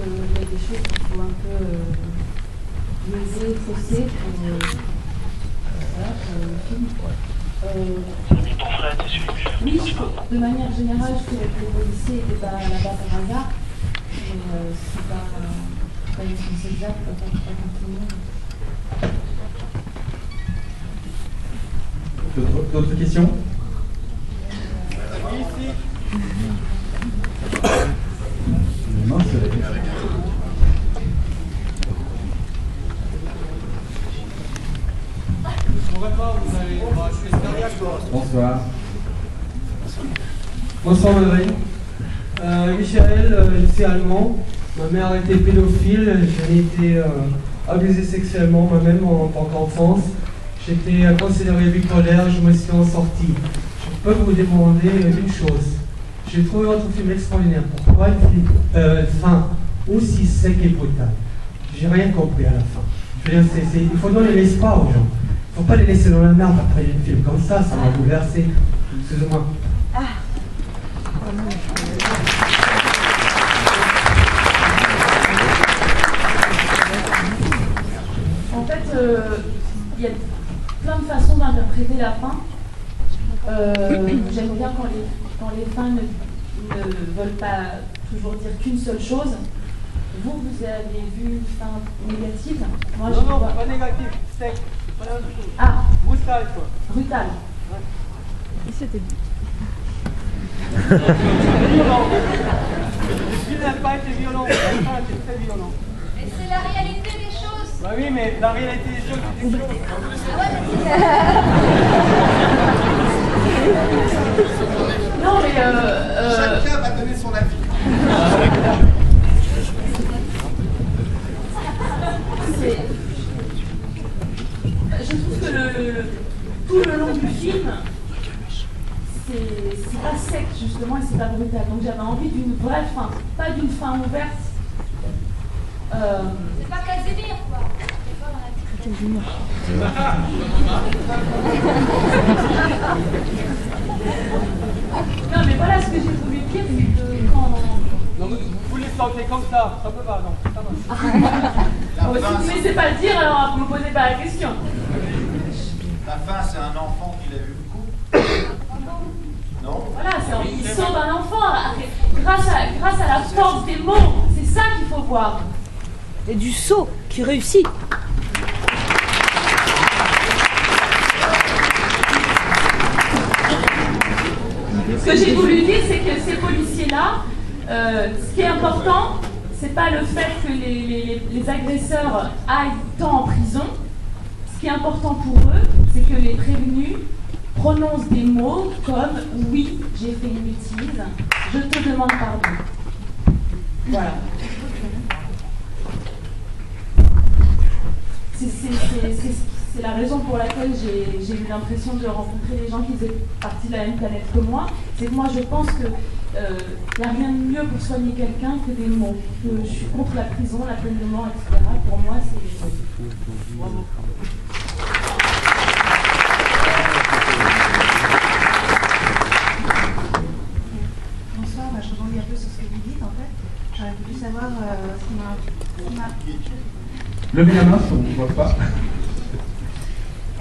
qu'il y a des choses qu'il faut un peu biaiser, fausser pour le film. Oui, de manière générale, je dirais que les policiers n'étaient pas là-bas par hasard, mais c'est pas une réponse exacte, pas tout le monde. D'autres questions? Bonsoir. Bonsoir Marie. Michael, je suis allemand. Ma mère était pédophile. J'ai été abusé sexuellement moi-même en tant qu'enfance. J'étais considéré bipolaire, je me suis en sorti. Je peux vous demander une chose. J'ai trouvé votre film extraordinaire. Pourquoi une fin aussi sec et brutale? J'ai rien compris à la fin. Je veux dire, il faut donner l'espoir aux gens. Il ne faut pas les laisser dans la merde après un film comme ça m'a bouleversé. Excusez-moi. En fait, il y a plein de façons d'interpréter la fin. J'aime bien quand les fins ne veulent pas toujours dire qu'une seule chose. Vous avez vu une fin négative? Moi, non, pas négative, sec. Ah, brutal quoi. Brutal. Ouais. Et c'était violent. Le film n'a pas été violent, la fin a été très violent. Mais c'est la réalité des choses. Bah oui, mais la réalité des choses, c'est des choses. Non, mais chacun va donner son avis. Je trouve que tout le long du film, c'est pas sec justement et c'est pas brutal. Donc j'avais envie d'une vraie fin, pas d'une fin ouverte. C'est pas Casimir quoi. Casimir. Non mais voilà ce que j'ai voulu dire, c'est que quand... Non, vous les sentez comme ça peut pas, non, ça va. Si vous ne laissez pas le dire, alors ne me posez pas la question. La fin, c'est un enfant qui l'a vu beaucoup. Non? Voilà, il sauve un enfant grâce à la force des mots. C'est ça qu'il faut voir. Et du saut qui réussit. Ce que j'ai voulu dire, c'est que ces policiers-là, ce qui est important, c'est pas le fait que les agresseurs aillent tant en prison. Ce qui est important pour eux, c'est que les prévenus prononcent des mots comme « oui, j'ai fait une bêtise, je te demande pardon ». Voilà. C'est la raison pour laquelle j'ai eu l'impression de rencontrer des gens qui faisaient partie de la même planète que moi. C'est que moi je pense que n'y a rien de mieux pour soigner quelqu'un que des mots. Que je suis contre la prison, la peine de mort, etc. Pour moi, c'est... Bravo. Bonsoir, je rebondis un peu sur ce que vous dites en fait. J'aurais voulu savoir ce qui m'a... Levez la main si on ne voit pas.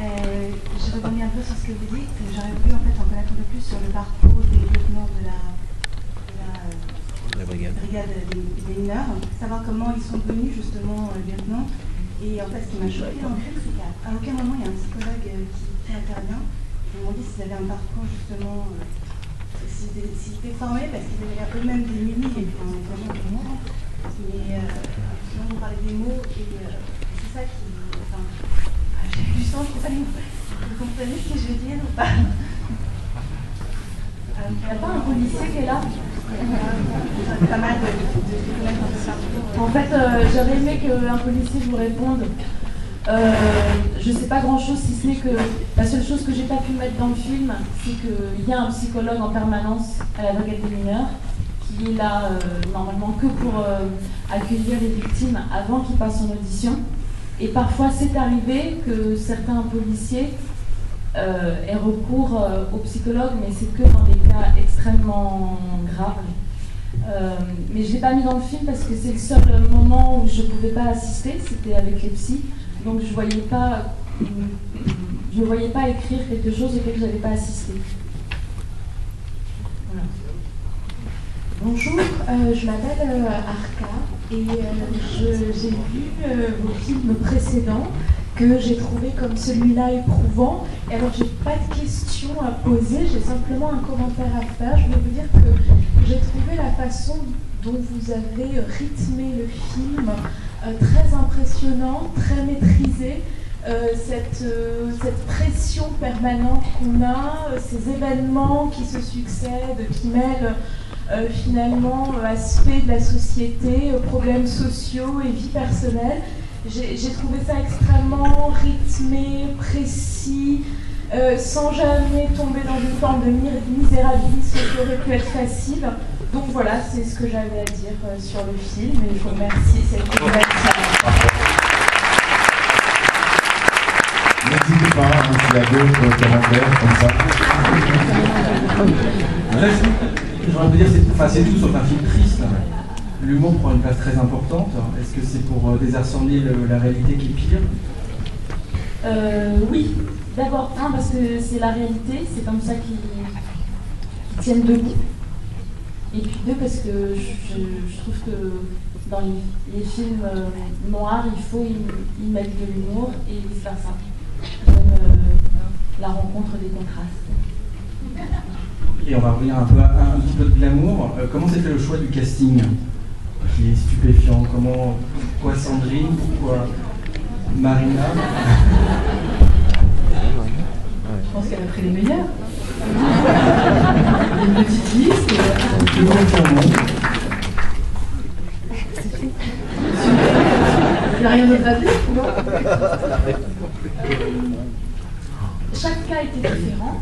Je rebondis un peu sur ce que vous dites. J'aurais voulu en fait en connaître un peu plus sur le parcours des lieutenants de la brigade des mineurs, savoir comment ils sont devenus justement lieutenants. Et en fait, ce qui m'a choqué en fait, c'est qu'à aucun moment il y a un psychologue qui intervient. Ils m'ont dit s'ils avaient un parcours justement, s'ils étaient formés parce qu'ils avaient eux-mêmes des munis et évidemment des mots. Mais sinon, on parlait des mots et c'est ça qui... Enfin, j'ai du sens, je ne sais pas, vous comprenez ce que je veux dire ou pas? Il n'y a pas un policier qui est là? Pas mal de connaître un peu partout. En fait, j'aurais aimé qu'un policier vous réponde. Je ne sais pas grand-chose, si ce n'est que la seule chose que j'ai pas pu mettre dans le film, c'est qu'il y a un psychologue en permanence à la brigade des mineurs, qui est là normalement que pour accueillir les victimes avant qu'ils passent en audition. Et parfois, c'est arrivé que certains policiers aient recours aux psychologues, mais c'est que dans des cas extrêmement graves. Mais je ne l'ai pas mis dans le film parce que c'est le seul moment où je ne pouvais pas assister, c'était avec les psys. Donc je ne me voyais pas écrire quelque chose auquel je n'avais pas assisté. Voilà. Bonjour, je m'appelle Arka et j'ai vu vos films précédents que j'ai trouvé comme celui-là éprouvant. Et alors j'ai pas de questions à poser, j'ai simplement un commentaire à faire. Je voulais vous dire que j'ai trouvé la façon dont vous avez rythmé le film très impressionnant, très maîtrisé. Cette pression permanente qu'on a, ces événements qui se succèdent, qui mêlent finalement aspects de la société, problèmes sociaux et vie personnelle. J'ai trouvé ça extrêmement rythmé, précis, sans jamais tomber dans une forme de misérabilisme qui aurait pu être facile. Donc voilà, c'est ce que j'avais à dire sur le film et je vous remercie cette invitation. N'hésitez pas, s'il y a d'autres commentaires comme ça. J'aurais envie de dire, c'est tout sauf un film triste. L'humour prend une place très importante. Est-ce que c'est pour désarçonner la réalité qui est pire? Oui. D'abord, parce que c'est la réalité, c'est comme ça qu'ils tiennent debout. Et puis deux, parce que je trouve que dans les films noirs, il faut y mettre de l'humour et vice-versa. La rencontre des contrastes. Et on va revenir un petit peu de glamour. Comment s'est fait le choix du casting qui est stupéfiant? Pourquoi Sandrine? Pourquoi Marina? Je pense qu'elle a pris les meilleurs. Une petite liste. Le grand tourment. Il n'y a rien d'autre à dire, non? Chaque cas était différent.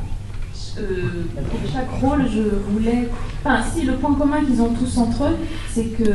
Pour chaque rôle, je voulais... si, le point commun qu'ils ont tous entre eux, c'est que